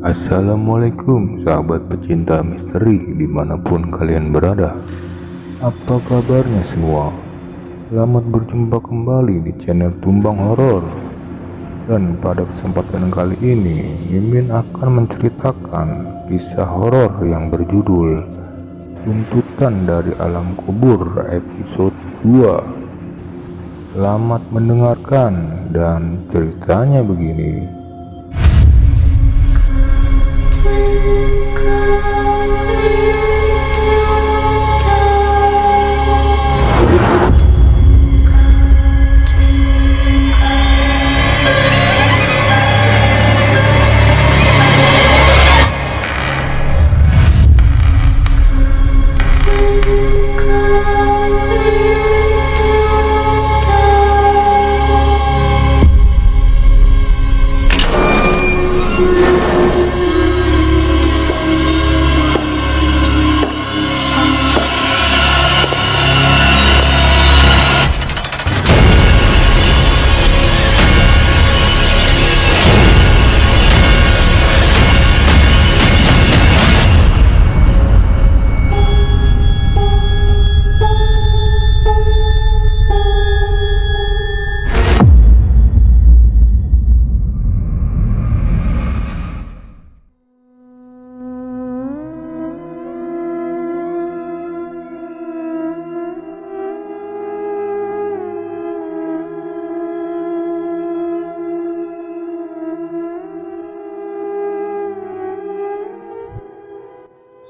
Assalamualaikum sahabat pecinta misteri dimanapun kalian berada. Apa kabarnya semua? Selamat berjumpa kembali di channel Tumbang Horor. Dan pada kesempatan kali ini Mimin akan menceritakan kisah horor yang berjudul Tuntutan dari Alam Kubur episode 2. Selamat mendengarkan, dan ceritanya begini.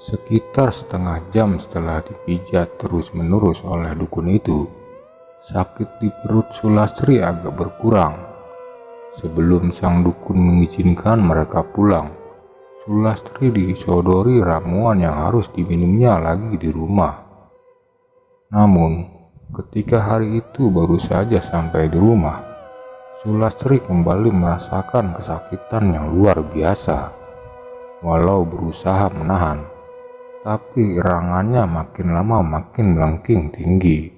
Sekitar setengah jam setelah dipijat terus-menerus oleh dukun itu, sakit di perut Sulastri agak berkurang. Sebelum sang dukun mengizinkan mereka pulang, Sulastri disodori ramuan yang harus diminumnya lagi di rumah. Namun, ketika hari itu baru saja sampai di rumah, Sulastri kembali merasakan kesakitan yang luar biasa. Walau berusaha menahan, tapi erangannya makin lama makin melengking tinggi.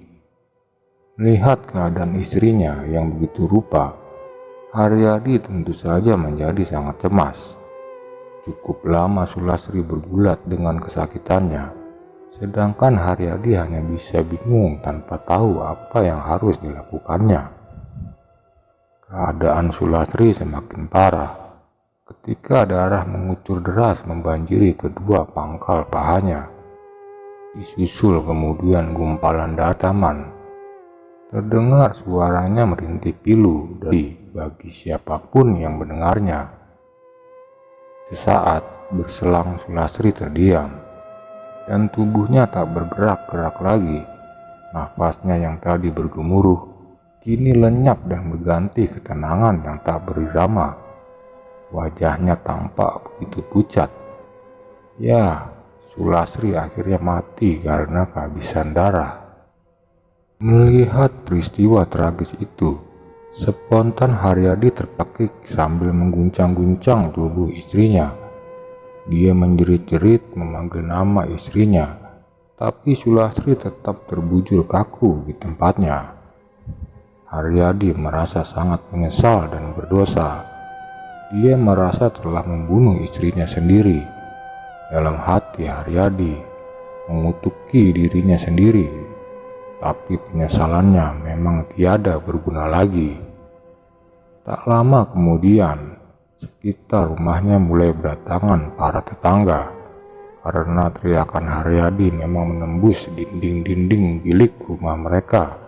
Melihat keadaan istrinya yang begitu rupa, Haryadi tentu saja menjadi sangat cemas. Cukup lama Sulastri bergulat dengan kesakitannya, sedangkan Haryadi hanya bisa bingung tanpa tahu apa yang harus dilakukannya. Keadaan Sulastri semakin parah ketika darah mengucur deras membanjiri kedua pangkal pahanya. Disusul kemudian gumpalan dataman. Terdengar suaranya merintih pilu bagi siapapun yang mendengarnya. Sesaat berselang Sulastri terdiam, dan tubuhnya tak bergerak-gerak lagi. Nafasnya yang tadi bergemuruh kini lenyap dan berganti ketenangan yang tak berirama. Wajahnya tampak begitu pucat. Ya, Sulastri akhirnya mati karena kehabisan darah. Melihat peristiwa tragis itu, spontan Haryadi terpakik sambil mengguncang-guncang tubuh istrinya. Dia menjerit-jerit memanggil nama istrinya, tapi Sulastri tetap terbujur kaku di tempatnya. Haryadi merasa sangat menyesal dan berdosa. Dia merasa telah membunuh istrinya sendiri. Dalam hati Haryadi mengutuki dirinya sendiri, tapi penyesalannya memang tiada berguna lagi. Tak lama kemudian, sekitar rumahnya mulai berdatangan para tetangga, karena teriakan Haryadi memang menembus dinding-dinding bilik rumah mereka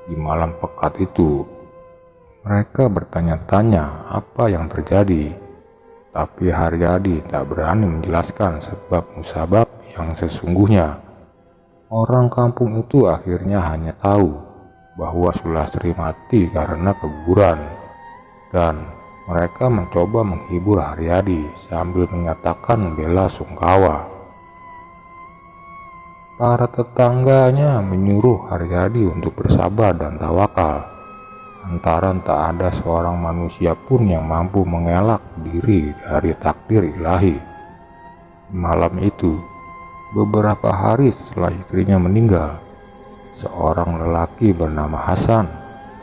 di malam pekat itu. Mereka bertanya-tanya apa yang terjadi, tapi Haryadi tak berani menjelaskan sebab musabab yang sesungguhnya. Orang kampung itu akhirnya hanya tahu bahwa Sulastri mati karena keguguran, dan mereka mencoba menghibur Haryadi sambil menyatakan bela sungkawa. Para tetangganya menyuruh Haryadi untuk bersabar dan tawakal. Lantaran tak ada seorang manusia pun yang mampu mengelak diri dari takdir ilahi. Malam itu, beberapa hari setelah istrinya meninggal, seorang lelaki bernama Hasan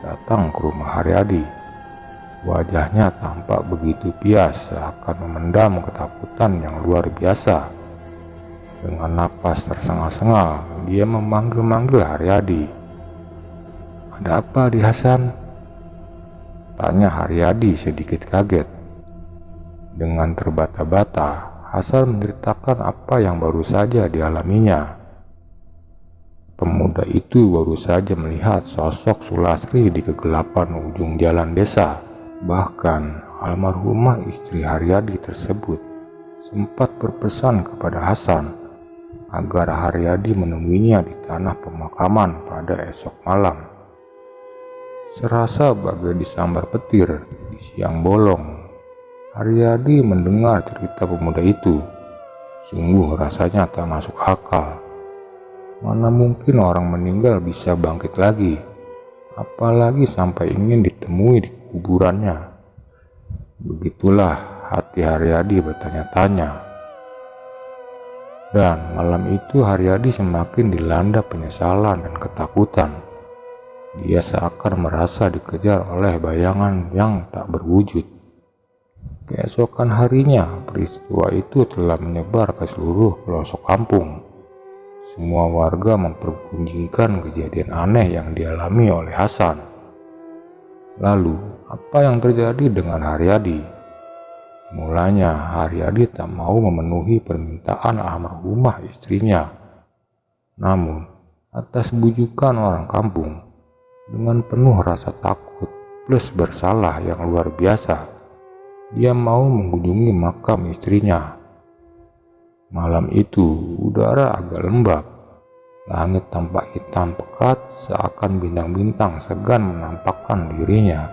datang ke rumah Haryadi. Wajahnya tampak begitu pias, seakan memendam ketakutan yang luar biasa. Dengan napas tersengal-sengal, dia memanggil-manggil Haryadi. "Ada apa di Hasan?" tanya Haryadi sedikit kaget. Dengan terbata-bata, Hasan menceritakan apa yang baru saja dialaminya. Pemuda itu baru saja melihat sosok Sulastri di kegelapan ujung jalan desa. Bahkan almarhumah istri Haryadi tersebut sempat berpesan kepada Hasan agar Haryadi menemuinya di tanah pemakaman pada esok malam. Serasa bagai disambar petir di siang bolong, Haryadi mendengar cerita pemuda itu. Sungguh rasanya tak masuk akal. Mana mungkin orang meninggal bisa bangkit lagi, apalagi sampai ingin ditemui di kuburannya. Begitulah hati Haryadi bertanya-tanya. Dan malam itu Haryadi semakin dilanda penyesalan dan ketakutan. Dia seakan merasa dikejar oleh bayangan yang tak berwujud. Keesokan harinya, peristiwa itu telah menyebar ke seluruh pelosok kampung. Semua warga mempergunjingkan kejadian aneh yang dialami oleh Hasan. Lalu, apa yang terjadi dengan Haryadi? Mulanya, Haryadi tak mau memenuhi permintaan almarhumah istrinya. Namun, atas bujukan orang kampung, dengan penuh rasa takut plus bersalah yang luar biasa, dia mau mengunjungi makam istrinya. Malam itu, udara agak lembab. Langit tampak hitam pekat, seakan bintang-bintang segan menampakkan dirinya.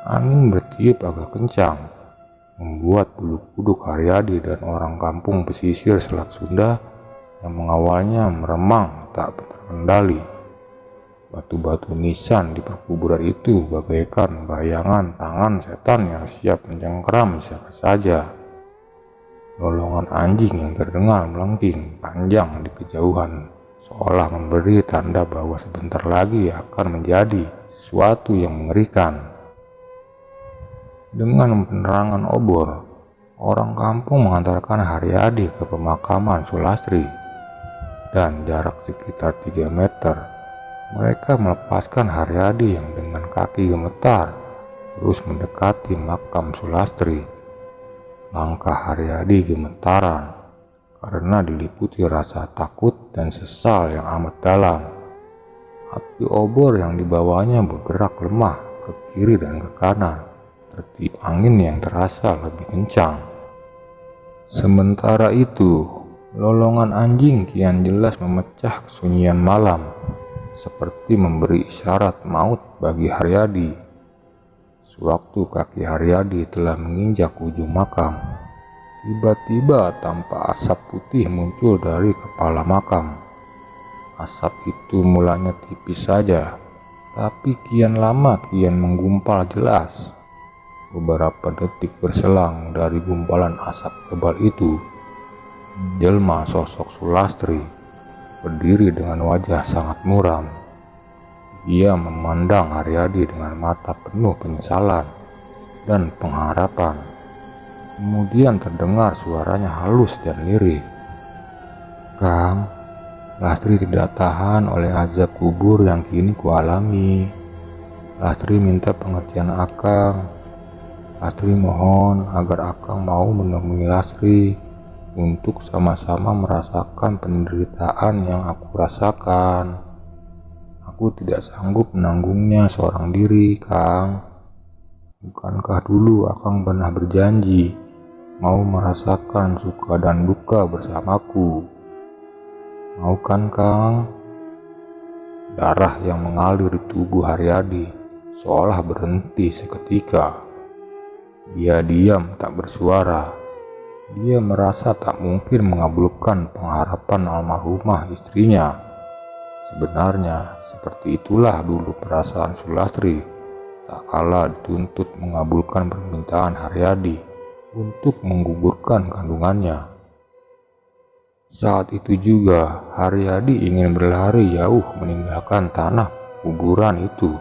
Angin bertiup agak kencang, membuat bulu kuduk Haryadi dan orang kampung pesisir Selat Sunda yang mengawalnya meremang tak terkendali. Batu-batu nisan di perkuburan itu bagaikan bayangan tangan setan yang siap mencengkeram siapa saja. Lolongan anjing yang terdengar melengking panjang di kejauhan, seolah memberi tanda bahwa sebentar lagi akan menjadi sesuatu yang mengerikan. Dengan penerangan obor, orang kampung mengantarkan Haryadi ke pemakaman Sulastri. Dan jarak sekitar 3 meter, mereka melepaskan Haryadi yang dengan kaki gemetar terus mendekati makam Sulastri. Langkah Haryadi gemetaran karena diliputi rasa takut dan sesal yang amat dalam. Api obor yang dibawanya bergerak lemah ke kiri dan ke kanan, tertiup angin yang terasa lebih kencang. Sementara itu, lolongan anjing kian jelas memecah kesunyian malam, seperti memberi isyarat maut bagi Haryadi. Sewaktu kaki Haryadi telah menginjak ujung makam, tiba-tiba tampak asap putih muncul dari kepala makam. Asap itu mulanya tipis saja, tapi kian lama kian menggumpal jelas. Beberapa detik berselang dari gumpalan asap tebal itu, jelma sosok Sulastri berdiri dengan wajah sangat muram. Ia memandang Haryadi dengan mata penuh penyesalan dan pengharapan. Kemudian terdengar suaranya halus dan lirih. "Kang, Lastri tidak tahan oleh azab kubur yang kini kualami. Lastri minta pengertian Akang. Lastri mohon agar Akang mau menemui Lastri untuk sama-sama merasakan penderitaan yang aku rasakan. Aku tidak sanggup menanggungnya seorang diri, Kang. Bukankah dulu Akang pernah berjanji mau merasakan suka dan duka bersamaku? Mau kan, Kang?" Darah yang mengalir di tubuh Haryadi seolah berhenti seketika. Dia diam tak bersuara. Dia merasa tak mungkin mengabulkan pengharapan almarhumah istrinya. Sebenarnya seperti itulah dulu perasaan Sulastri tak kala dituntut mengabulkan permintaan Haryadi untuk menggugurkan kandungannya. Saat itu juga Haryadi ingin berlari jauh meninggalkan tanah kuburan itu.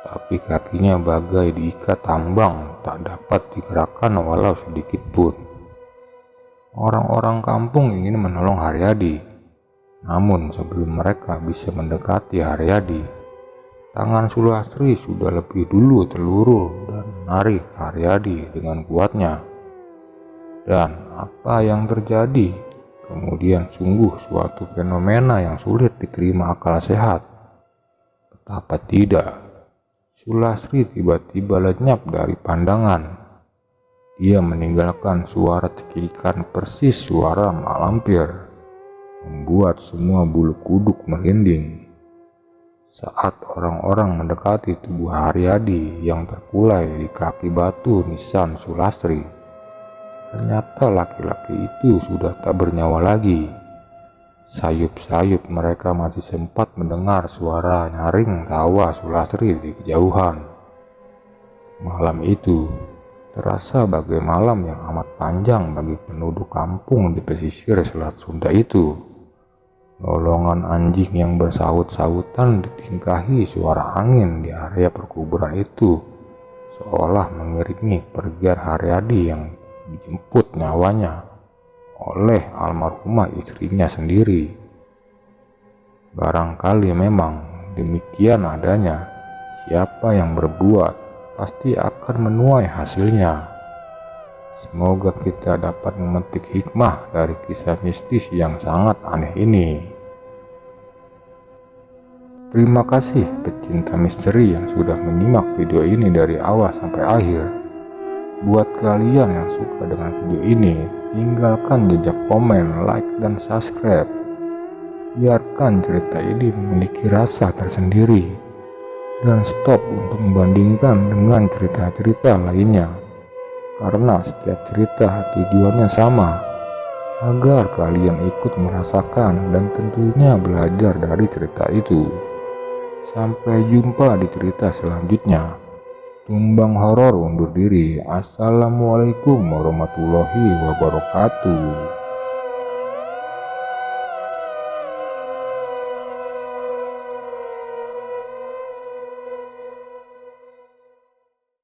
tapi kakinya bagai diikat tambang, tak dapat digerakkan walau sedikit pun. Orang-orang kampung ingin menolong Haryadi, namun sebelum mereka bisa mendekati Haryadi, tangan Sulastri sudah lebih dulu terluru dan menarik Haryadi dengan kuatnya. Dan apa yang terjadi kemudian sungguh suatu fenomena yang sulit diterima akal sehat. Betapa tidak, Sulastri tiba-tiba lenyap dari pandangan. Dia meninggalkan suara cekikan persis suara mak lampir, membuat semua bulu kuduk merinding. Saat orang-orang mendekati tubuh Haryadi yang terkulai di kaki batu nisan Sulastri, ternyata laki-laki itu sudah tak bernyawa lagi. Sayup-sayup mereka masih sempat mendengar suara nyaring tawa Sulastri di kejauhan. Malam itu terasa bagai malam yang amat panjang bagi penduduk kampung di pesisir Selat Sunda itu. Lolongan anjing yang bersaut-sautan ditingkahi suara angin di area perkuburan itu, seolah mengiringi pergian Haryadi yang dijemput nyawanya oleh almarhumah istrinya sendiri. Barangkali memang demikian adanya, siapa yang berbuat pasti akan menuai hasilnya. Semoga kita dapat memetik hikmah dari kisah mistis yang sangat aneh ini. Terima kasih pecinta misteri yang sudah menyimak video ini dari awal sampai akhir. Buat kalian yang suka dengan video ini, tinggalkan jejak komen, like, dan subscribe. Biarkan cerita ini memiliki rasa tersendiri, dan stop untuk membandingkan dengan cerita-cerita lainnya, karena setiap cerita tujuannya sama, agar kalian ikut merasakan dan tentunya belajar dari cerita itu. Sampai jumpa di cerita selanjutnya. Tumbang horor undur diri. Assalamualaikum warahmatullahi wabarakatuh.